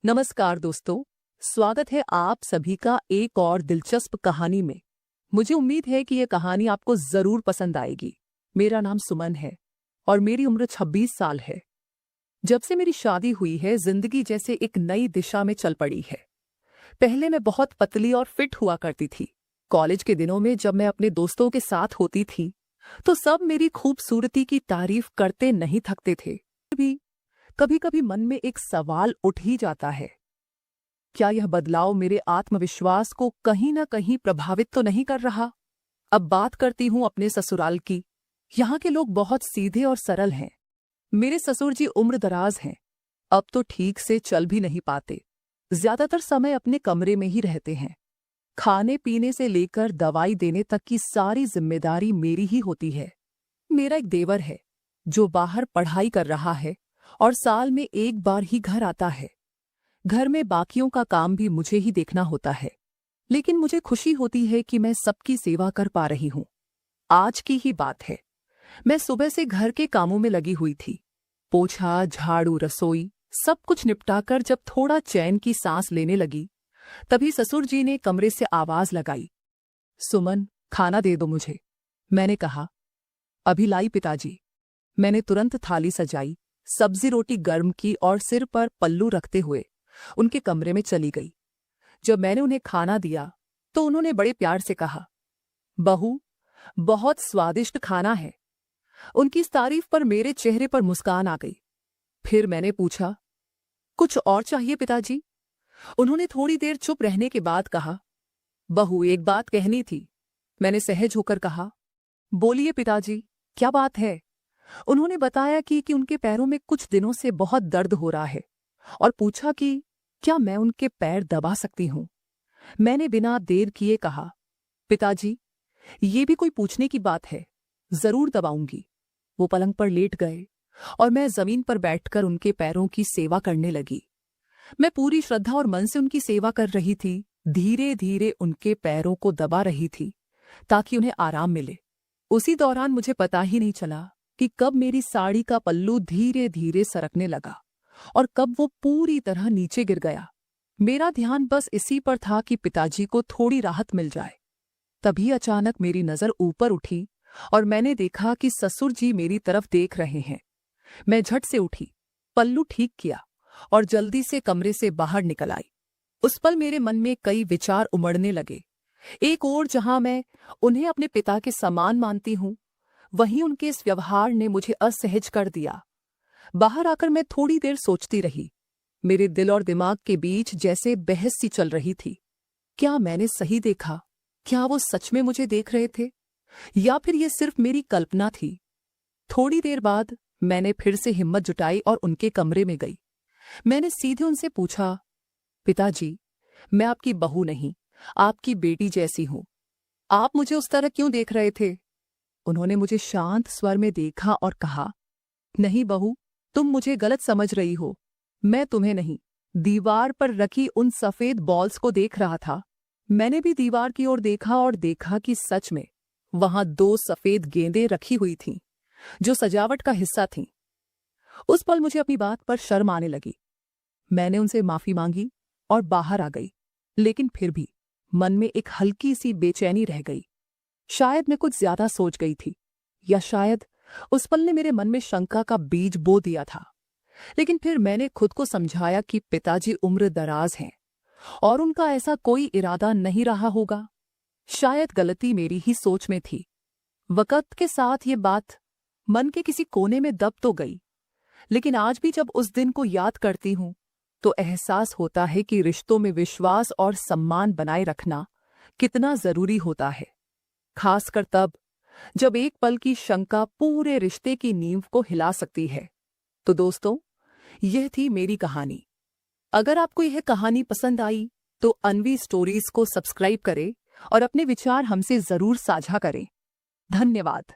नमस्कार दोस्तों, स्वागत है आप सभी का एक और दिलचस्प कहानी में। मुझे उम्मीद है कि यह कहानी आपको जरूर पसंद आएगी। मेरा नाम सुमन है और मेरी उम्र 26 साल है। जब से मेरी शादी हुई है, जिंदगी जैसे एक नई दिशा में चल पड़ी है। पहले मैं बहुत पतली और फिट हुआ करती थी। कॉलेज के दिनों में जब मैं अपने दोस्तों के साथ होती थी, तो सब मेरी खूबसूरती की तारीफ करते नहीं थकते थे। फिर भी कभी कभी मन में एक सवाल उठ ही जाता है, क्या यह बदलाव मेरे आत्मविश्वास को कहीं न कहीं प्रभावित तो नहीं कर रहा? अब बात करती हूँ अपने ससुराल की। यहाँ के लोग बहुत सीधे और सरल हैं। मेरे ससुर जी उम्रदराज हैं। अब तो ठीक से चल भी नहीं पाते। ज्यादातर समय अपने कमरे में ही रहते हैं। खाने पीने से लेकर दवाई देने तक की सारी जिम्मेदारी मेरी ही होती है। मेरा एक देवर है जो बाहर पढ़ाई कर रहा है और साल में एक बार ही घर आता है। घर में बाकियों का काम भी मुझे ही देखना होता है, लेकिन मुझे खुशी होती है कि मैं सबकी सेवा कर पा रही हूँ। आज की ही बात है, मैं सुबह से घर के कामों में लगी हुई थी। पोछा, झाड़ू, रसोई सब कुछ निपटाकर जब थोड़ा चैन की सांस लेने लगी, तभी ससुर जी ने कमरे से आवाज लगाई, सुमन, खाना दे दो मुझे। मैंने कहा, अभी लाई पिताजी। मैंने तुरंत थाली सजाई, सब्जी रोटी गर्म की और सिर पर पल्लू रखते हुए उनके कमरे में चली गई। जब मैंने उन्हें खाना दिया तो उन्होंने बड़े प्यार से कहा, बहू, बहुत स्वादिष्ट खाना है। उनकी इस तारीफ पर मेरे चेहरे पर मुस्कान आ गई। फिर मैंने पूछा, कुछ और चाहिए पिताजी? उन्होंने थोड़ी देर चुप रहने के बाद कहा, बहू, एक बात कहनी थी। मैंने सहज होकर कहा, बोलिए पिताजी, क्या बात है? उन्होंने बताया कि उनके पैरों में कुछ दिनों से बहुत दर्द हो रहा है और पूछा कि क्या मैं उनके पैर दबा सकती हूँ। मैंने बिना देर किए कहा, पिताजी, ये भी कोई पूछने की बात है, जरूर दबाऊंगी। वो पलंग पर लेट गए और मैं जमीन पर बैठकर उनके पैरों की सेवा करने लगी। मैं पूरी श्रद्धा और मन से उनकी सेवा कर रही थी। धीरे धीरे उनके पैरों को दबा रही थी ताकि उन्हें आराम मिले। उसी दौरान मुझे पता ही नहीं चला कि कब मेरी साड़ी का पल्लू धीरे धीरे सरकने लगा और कब वो पूरी तरह नीचे गिर गया। मेरा ध्यान बस इसी पर था कि पिताजी को थोड़ी राहत मिल जाए। तभी अचानक मेरी नजर ऊपर उठी और मैंने देखा कि ससुर जी मेरी तरफ देख रहे हैं। मैं झट से उठी, पल्लू ठीक किया और जल्दी से कमरे से बाहर निकल आई। उस पल मेरे मन में कई विचार उमड़ने लगे। एक ओर जहां मैं उन्हें अपने पिता के समान मानती हूं, वहीं उनके इस व्यवहार ने मुझे असहज कर दिया। बाहर आकर मैं थोड़ी देर सोचती रही। मेरे दिल और दिमाग के बीच जैसे बहस सी चल रही थी। क्या मैंने सही देखा? क्या वो सच में मुझे देख रहे थे या फिर ये सिर्फ मेरी कल्पना थी? थोड़ी देर बाद मैंने फिर से हिम्मत जुटाई और उनके कमरे में गई। मैंने सीधे उनसे पूछा, पिताजी, मैं आपकी बहू नहीं, आपकी बेटी जैसी हूं। आप मुझे उस तरह क्यों देख रहे थे? उन्होंने मुझे शांत स्वर में देखा और कहा, नहीं बहू, तुम मुझे गलत समझ रही हो। मैं तुम्हें नहीं, दीवार पर रखी उन सफेद बॉल्स को देख रहा था। मैंने भी दीवार की ओर देखा और देखा कि सच में वहां 2 सफेद गेंदें रखी हुई थीं, जो सजावट का हिस्सा थीं। उस पल मुझे अपनी बात पर शर्म आने लगी। मैंने उनसे माफी मांगी और बाहर आ गई, लेकिन फिर भी मन में एक हल्की सी बेचैनी रह गई। शायद मैं कुछ ज्यादा सोच गई थी, या शायद उस पल ने मेरे मन में शंका का बीज बो दिया था। लेकिन फिर मैंने खुद को समझाया कि पिताजी उम्र दराज हैं और उनका ऐसा कोई इरादा नहीं रहा होगा। शायद गलती मेरी ही सोच में थी। वक्त के साथ ये बात मन के किसी कोने में दब तो गई, लेकिन आज भी जब उस दिन को याद करती हूं तो एहसास होता है कि रिश्तों में विश्वास और सम्मान बनाए रखना कितना जरूरी होता है, खासकर तब जब एक पल की शंका पूरे रिश्ते की नींव को हिला सकती है। तो दोस्तों, यह थी मेरी कहानी। अगर आपको यह कहानी पसंद आई तो अन्वी स्टोरीज को सब्सक्राइब करें और अपने विचार हमसे जरूर साझा करें। धन्यवाद।